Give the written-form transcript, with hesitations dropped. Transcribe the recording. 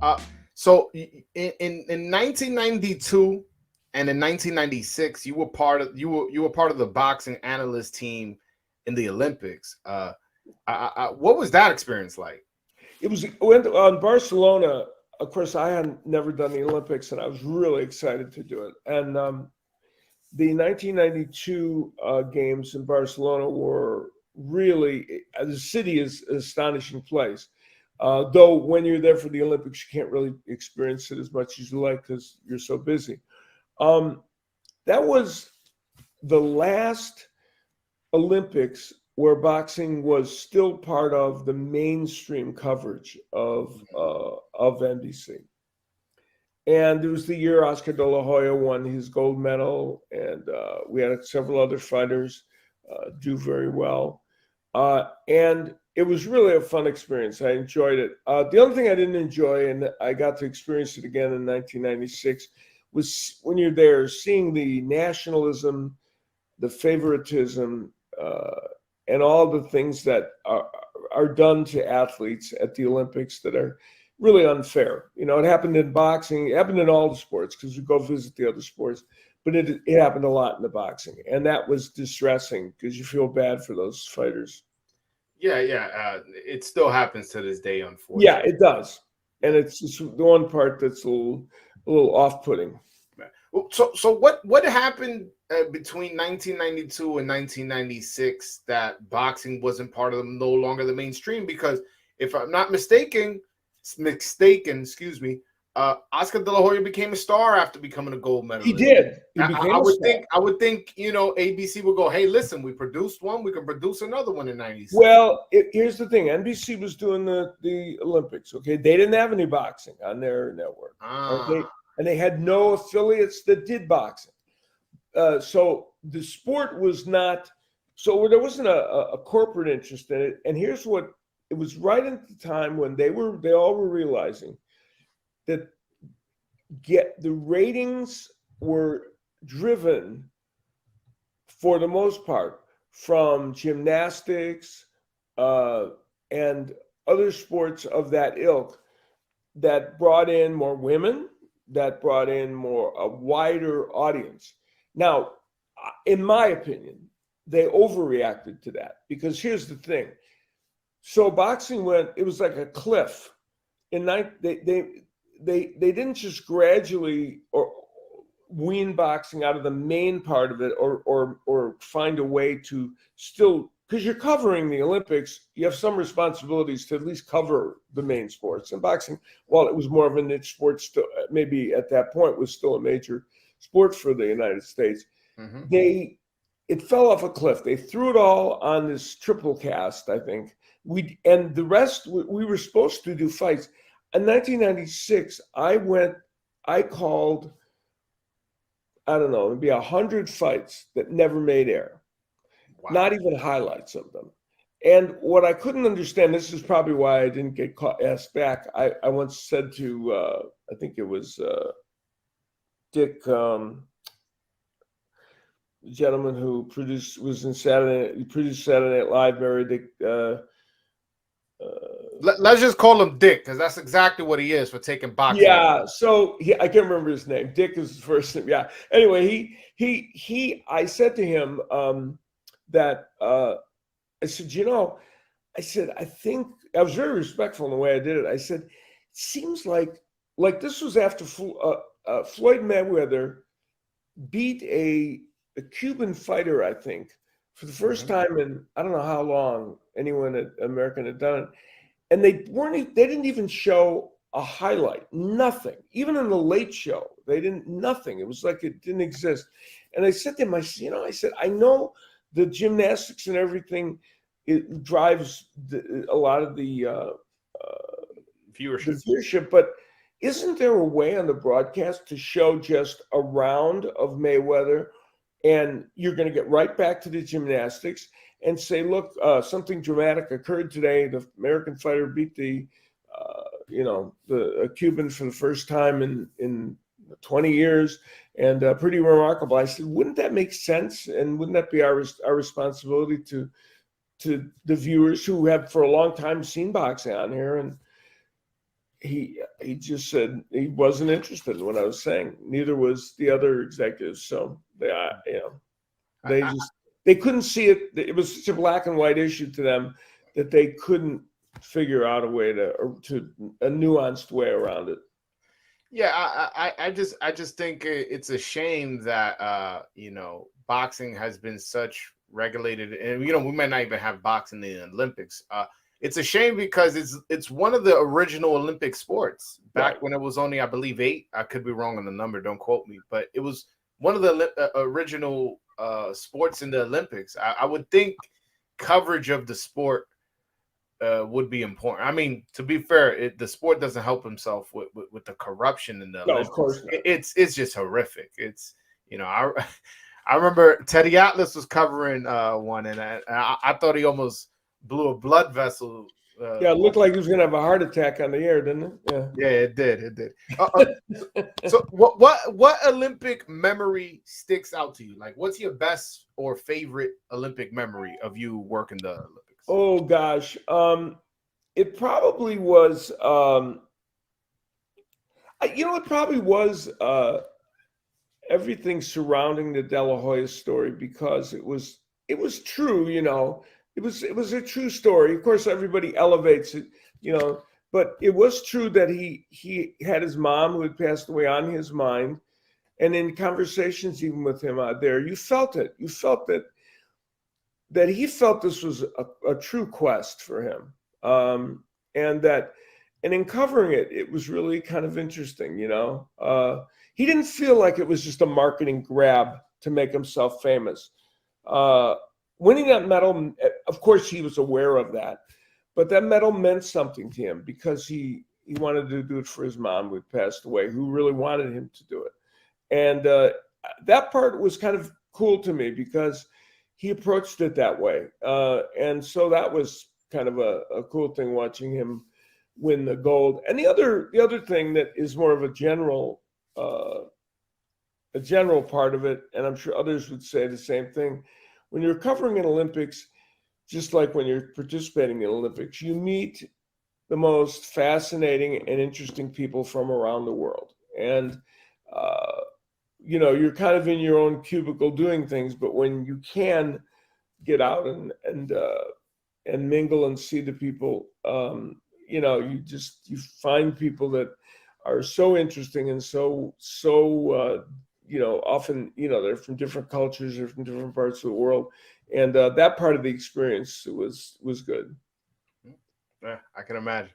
Uh, so in 1992 and in 1996, you were part of the boxing analyst team in the Olympics. What was that experience like? It was went on Barcelona. Of course, I had never done the Olympics, and I was really excited to do it. And the 1992 games in Barcelona were really, the city is an astonishing place. Though when you're there for the Olympics, you can't really experience it as much as you like because you're so busy. Um, that was the last Olympics where boxing was still part of the mainstream coverage of NBC. And it was the year Oscar De La Hoya won his gold medal, and we had several other fighters do very well. And it was really a fun experience. I enjoyed it. The only thing I didn't enjoy, and I got to experience it again in 1996, was when you're there, seeing the nationalism, the favoritism, and all the things that are done to athletes at the Olympics that are really unfair. You know, it happened in boxing, it happened in all the sports because we go visit the other sports, but it happened a lot in the boxing. And that was distressing because you feel bad for those fighters. Yeah, yeah. It still happens to this day, Yeah, unfortunately. it does. And it's just the one part that's a little off-putting. So what happened between 1992 and 1996 that boxing wasn't part of them, no longer the mainstream? Because if I'm not excuse me, Oscar De La Hoya became a star after becoming a gold He medalist. did. He I became a would star. think, ABC would go, hey, listen, we produced one, we can produce another one in '96. Well, here's the thing. NBC was doing the Olympics, okay? They didn't have any boxing on their network. Okay? And they had no affiliates that did boxing. So the sport was not, so there wasn't a corporate interest in it. And here's what, it was right at the time when they all were realizing that the ratings were driven for the most part from gymnastics and other sports of that ilk that brought in more women, that brought in a wider audience. Now, in my opinion, they overreacted to that because here's the thing. So boxing it was like a cliff. They didn't just gradually or wean boxing out of the main part of it or find a way to still, because you're covering the Olympics, you have some responsibilities to at least cover the main sports. And boxing, while it was more of a niche sport, still, maybe at that point was still a major sport for the United States. Mm-hmm. It fell off a cliff. They threw it all on this triple cast, I think. And the rest, we were supposed to do fights. In 1996, I called, I don't know, maybe 100 fights that never made air. Wow. Not even highlights of them. And what I couldn't understand, this is probably why I didn't get asked back. I once said to, I think it was Dick, the gentleman who produced Saturday Night Live, Mary Dick. Let's just call him Dick because that's exactly what he is for taking boxing. Yeah, so I can't remember his name. Dick is his first name. Yeah. Anyway, I said to him that I said, I think I was very respectful in the way I did it. I said, it seems like this was after Floyd Mayweather beat a Cuban fighter, I think, for the first time in I don't know how long anyone American had done it. And they didn't even show a highlight, nothing. Even in the late show, nothing. It was like it didn't exist. And I said to him, I said, I know the gymnastics and everything, it drives a lot of the viewership, but isn't there a way on the broadcast to show just a round of Mayweather and you're going to get right back to the gymnastics and say, look, something dramatic occurred today. The American fighter beat the Cuban for the first time in 20 years, and pretty remarkable. I said, wouldn't that make sense? And wouldn't that be our responsibility to the viewers who have for a long time seen boxing on here? he just said he wasn't interested in what I was saying. Neither was the other executives. So they couldn't see it. It was such a black and white issue to them that they couldn't figure out a way to a nuanced way around it. Yeah, I just think it's a shame that boxing has been such regulated, and we might not even have boxing in the Olympics. It's a shame because it's one of the original Olympic sports back when it was only, I believe, 8. I could be wrong on the number, don't quote me, but it was one of the original sports in the Olympics. I would think coverage of the sport would be important. I mean, to be fair, the sport doesn't help himself with the corruption in the Olympics. Of course not. It's just horrific. It's I remember Teddy Atlas was covering one, and I thought he almost blew a blood vessel. It looked like he was going to have a heart attack on the air, didn't it? Yeah, it did. It did. So what Olympic memory sticks out to you? Like, what's your best or favorite Olympic memory of you working the Olympics? Oh gosh, it probably was. It probably was everything surrounding the De La Hoya story, because it was true. It was a true story. Of course, everybody elevates it, but it was true that he had his mom who had passed away on his mind, and in conversations even with him out there, you felt it. You felt that he felt this was a true quest for him, and in covering it, it was really kind of interesting. He didn't feel like it was just a marketing grab to make himself famous. Winning that medal, of course, he was aware of that, but that medal meant something to him because he wanted to do it for his mom who had passed away, who really wanted him to do it. And that part was kind of cool to me because he approached it that way. And so that was kind of a cool thing, watching him win the gold. And the other thing that is more of a general part of it, and I'm sure others would say the same thing, when you're covering an Olympics, just like when you're participating in Olympics, you meet the most fascinating and interesting people from around the world. And, you're kind of in your own cubicle doing things, but when you can get out and mingle and see the people, you find people that are so interesting and so often, they're from different cultures or from different parts of the world. And that part of the experience was good. Yeah, I can imagine.